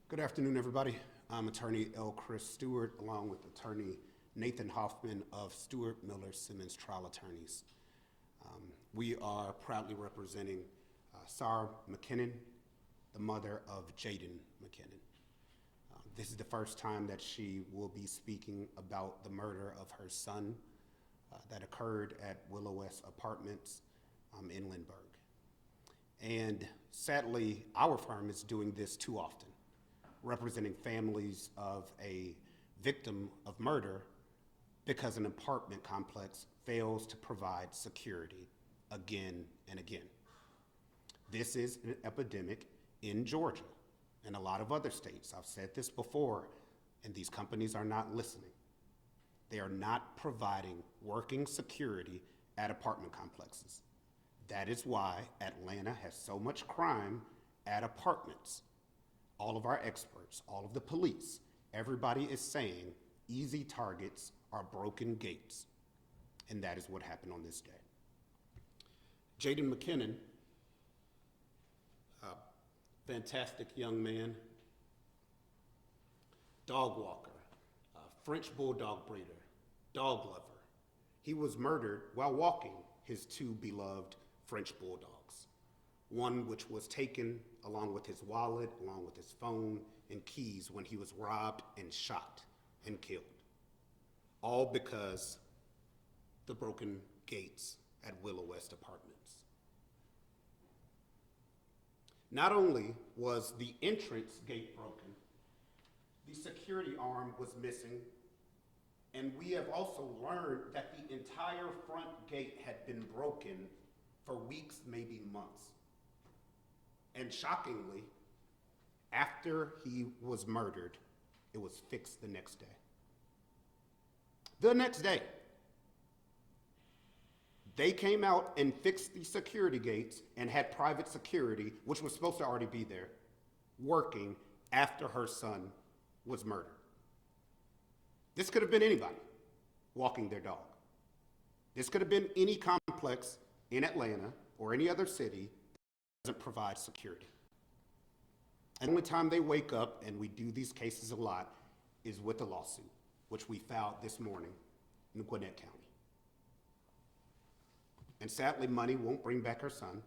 Good afternoon, everybody. I'm attorney L. Chris Stewart, along with attorney Nathan Hoffman of Stewart Miller Simmons Trial Attorneys. We are proudly representing Sarah McKinnon, the mother of Jayden McKinnon. This is the first time that she will be speaking about the murder of her son that occurred at Willowest Apartments in Lindbergh. And sadly, our firm is doing this too often, representing families of a victim of murder because an apartment complex fails to provide security again and again. This is an epidemic in Georgia and a lot of other states. I've said this before, and these companies are not listening. They are not providing working security at apartment complexes. That is why Atlanta has so much crime at apartments. All of our experts, all of the police, everybody is saying easy targets are broken gates. And that is what happened on this day. Jayden McKinnon, a fantastic young man, dog walker, French bulldog breeder, dog lover. He was murdered while walking his two beloved French bulldogs. One which was taken along with his wallet, along with his phone and keys when he was robbed and shot and killed. All because the broken gates at Willowest Apartments. Not only was the entrance gate broken, the security arm was missing, and we have also learned that the entire front gate had been broken for weeks, maybe months. And shockingly, after he was murdered, it was fixed the next day. The next day, they came out and fixed the security gates and had private security, which was supposed to already be there, working after her son was murdered. This could have been anybody walking their dog. This could have been any complex in Atlanta or any other city that doesn't provide security. And the only time they wake up, and we do these cases a lot, is with a lawsuit, which we filed this morning in Gwinnett County. And sadly, money won't bring back her son,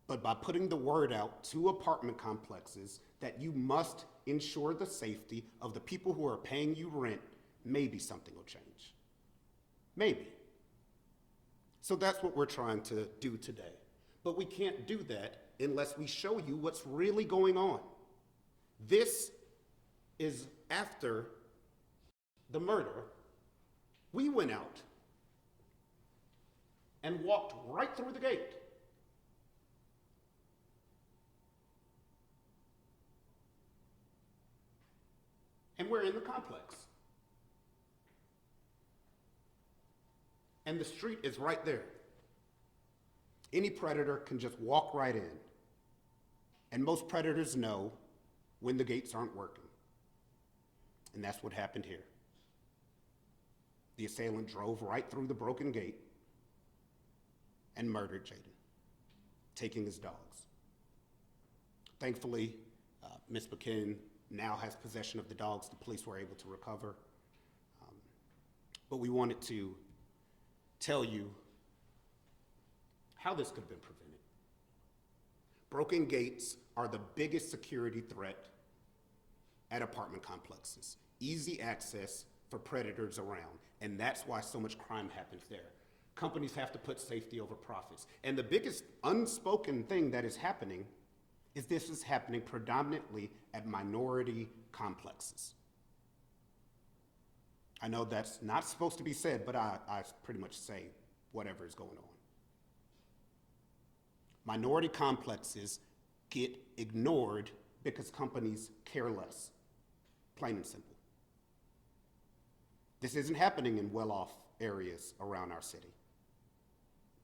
but by putting the word out to apartment complexes that you must ensure the safety of the people who are paying you rent, maybe something will change. Maybe. So that's what we're trying to do today. But we can't do that unless we show you what's really going on. This is after the murder. We went out and walked right through the gate. And we're in the complex. And the street is right there. Any predator can just walk right in. And most predators know when the gates aren't working. And that's what happened here. The assailant drove right through the broken gate and murdered Jayden, taking his dogs. Thankfully, Ms. McKinnon now has possession of the dogs the police were able to recover. But we wanted to tell you how this could have been prevented. Broken gates are the biggest security threat at apartment complexes. Easy access for predators around, and that's why so much crime happens there. Companies have to put safety over profits. And the biggest unspoken thing that is happening is this is happening predominantly at minority complexes. I know that's not supposed to be said, but I pretty much say whatever is going on. Minority complexes get ignored because companies care less, plain and simple. This isn't happening in well-off areas around our city.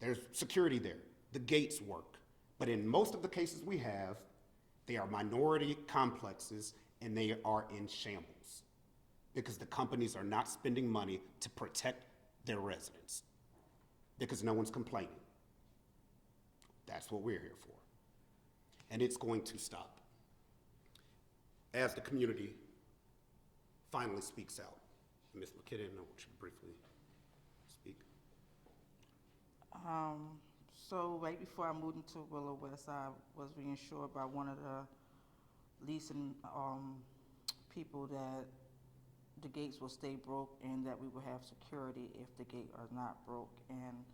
There's security there. The gates work. But in most of the cases we have, they are minority complexes and they are in shambles because the companies are not spending money to protect their residents because no one's complaining. That's what we're here for. And it's going to stop. as the community finally speaks out. Ms. McKinnon, I want you to briefly speak. So right before I moved into Willowest, I was reassured by one of the leasing people that the gates will stay broke and that we will have security if the gate are not broke. And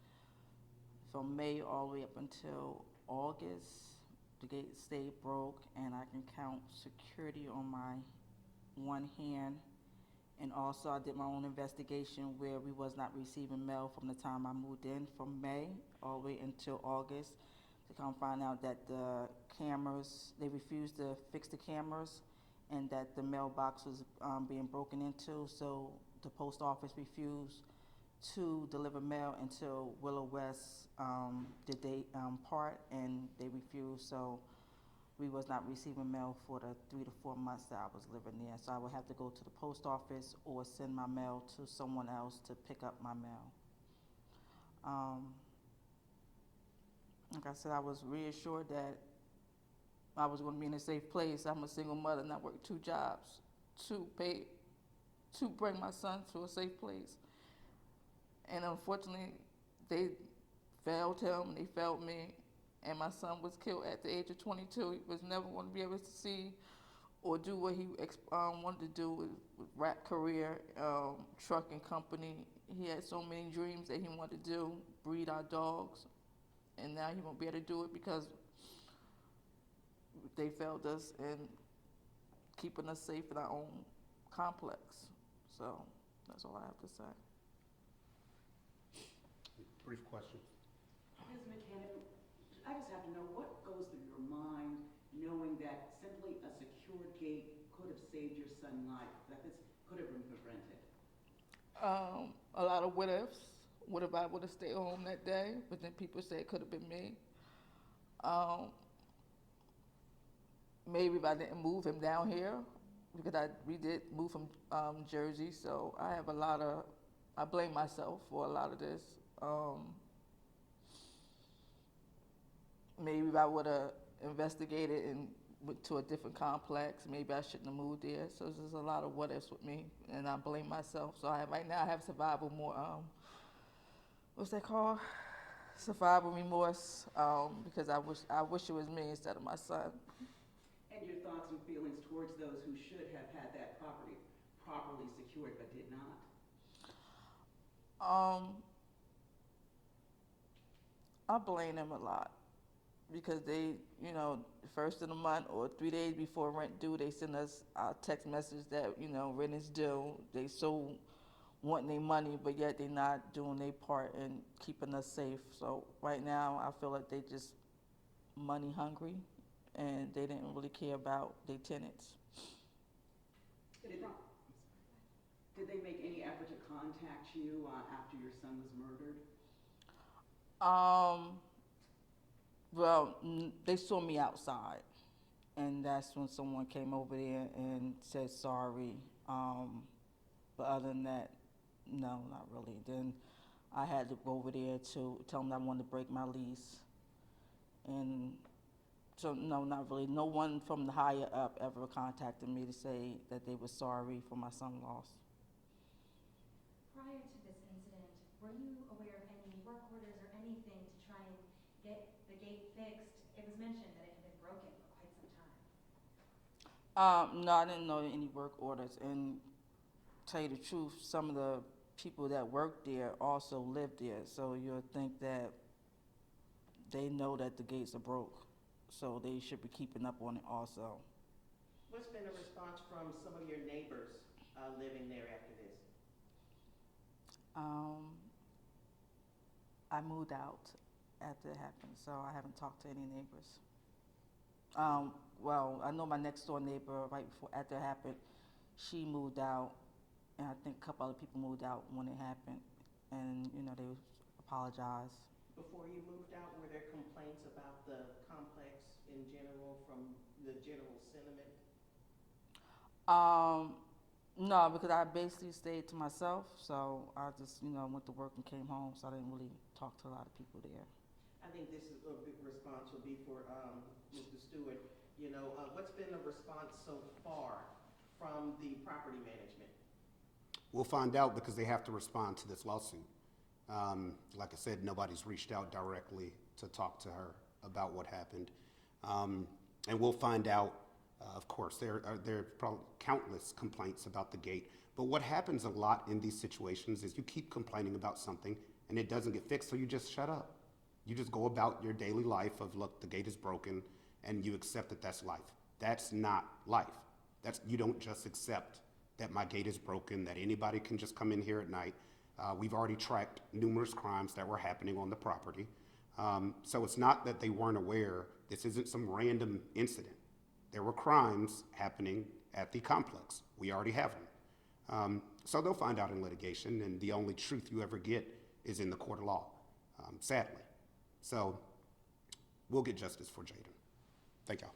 from May all the way up until August, the gate stayed broke, and I can count security on my one hand. And also, I did my own investigation where we was not receiving mail from the time I moved in from May all the way until August to come find out that the cameras, they refused to fix the cameras and that the mailbox was being broken into. So the post office refused to deliver mail until Willowest did they part, and they refused. So we was not receiving mail for the 3 to 4 months that I was living there. So I would have to go to the post office or send my mail to someone else to pick up my mail. Like I said, I was reassured that I was going to be in a safe place. I'm a single mother and I work 2 jobs to bring my son to a safe place. And unfortunately, they failed him, they failed me, and my son was killed at the age of 22. He was never going to be able to see or do what he wanted to do with rap career, trucking company. He had so many dreams that he wanted to do, breed our dogs, and now he won't be able to do it because they failed us in keeping us safe in our own complex. So that's all I have to say. Brief question. Ms. McKinnon, I just have to know what goes through your mind knowing that simply a secured gate could have saved your son's life, that this could have been prevented? A lot of what ifs. What if I would have stayed home that day? But then people say it could have been me. Maybe if I didn't move him down here, because we did move from Jersey, so I blame myself for a lot of this. Maybe if I would have investigated and went to a different complex, maybe I shouldn't have moved there. So there's a lot of what ifs with me, and I blame myself. So right now I have survival more, what's that called? Survival remorse, because I wish it was me instead of my son. And your thoughts and feelings towards those who should have had that property properly secured but did not? I blame them a lot because they, first of the month or 3 days before rent due, they send us a text message that, rent is due. They so wanting their money, but yet they're not doing their part in keeping us safe. So right now, I feel like they just money hungry, and they didn't really care about their tenants. Did they make any effort to contact you after your son was murdered? Well, they saw me outside, and that's when someone came over there and said sorry. But other than that, no, not really. Then I had to go over there to tell them I wanted to break my lease. And so, no, not really. No one from the higher up ever contacted me to say that they were sorry for my son's loss. Prior to this incident, were you aware of any work orders or anything to try and get the gate fixed? It was mentioned that it had been broken for quite some time. No, I didn't know any work orders. And tell you the truth, some of the people that work there also live there. So you'll think that they know that the gates are broke. So they should be keeping up on it also. What's been the response from some of your neighbors living there after this? I moved out after it happened, so I haven't talked to any neighbors. Well, I know my next door neighbor right before after it happened, she moved out, and I think a couple other people moved out when it happened, and they apologized. Before you moved out, were there complaints about the complex in general from the general sentiment? No, because I basically stayed to myself, so I just went to work and came home, so I didn't really talk to a lot of people there. I think this is a big response would be for Mr. Stewart. You know, what's been the response so far from the property management? We'll find out because they have to respond to this lawsuit. Like I said, nobody's reached out directly to talk to her about what happened. And we'll find out, of course, there are probably countless complaints about the gate. But what happens a lot in these situations is you keep complaining about something and it doesn't get fixed, so you just shut up. You just go about your daily life of, look, the gate is broken, and you accept that that's life. That's not life. You don't just accept that my gate is broken, that anybody can just come in here at night. We've already tracked numerous crimes that were happening on the property. So it's not that they weren't aware. This isn't some random incident. There were crimes happening at the complex. We already have them. So they'll find out in litigation, and the only truth you ever get is in the court of law, sadly. So we'll get justice for Jayden. Thank y'all.